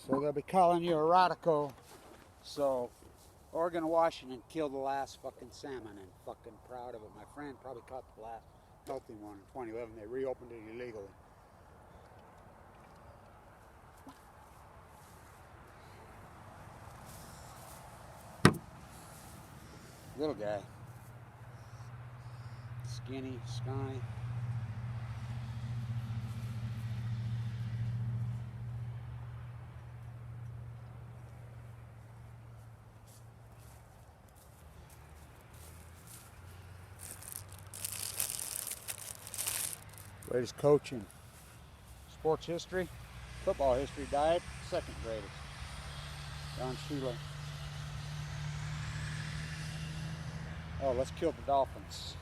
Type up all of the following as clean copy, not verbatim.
So they'll be calling you erotico. So Oregon and Washington killed the last fucking salmon, and fucking proud of it. My friend probably caught the last healthy one in 2011. They reopened it illegally. Little guy. Skinny, scrawny. Greatest coach in sports history, football history, died second greatest. Don Shula. Oh, let's kill the dolphins.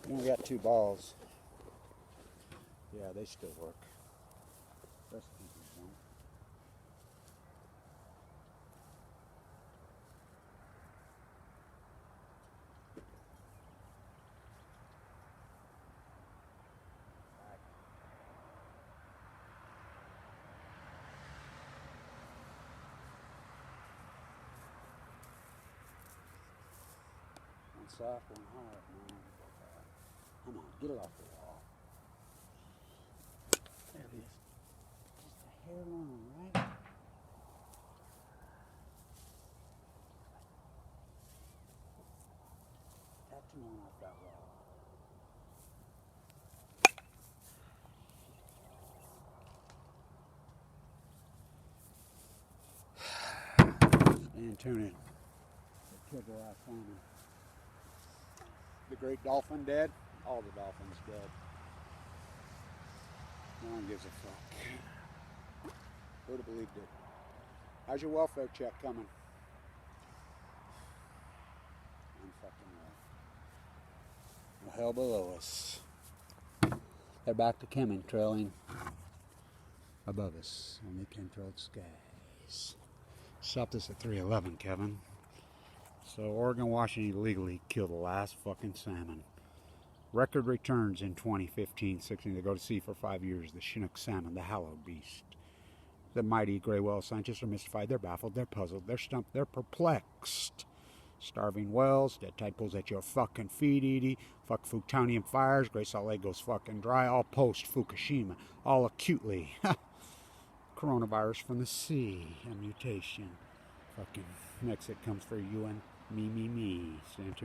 We only got 2 balls. Yeah, they still work. Rest of them don't. One soft, one hard, man. Come on, get it off the wall. There it is. Just a hair long, right? Tap too long off that wall. Stand tuned. They killed the last salmon. The great dolphin dead. All the dolphins dead. No one gives a fuck. Who'd have believed it? How's your welfare check coming? I'm fucking right. No hell below us. They're back to chemtrailing above us on the chemtrailed skies. Stop this at 311, Kevin. So Oregon, Washington illegally killed the last fucking salmon. Record returns in 2015-16. They go to sea for 5 years. The Chinook salmon, the hallowed beast. The mighty gray whale scientists are mystified. They're baffled. They're puzzled. They're stumped. They're perplexed. Starving whales. Dead tide pulls at your fucking feet, Edie. Fuck Futonium fires. Great Salt Lake goes fucking dry. All post-Fukushima. All acutely. Coronavirus from the sea. A mutation. Fucking next it comes for you and me. Stand tuned.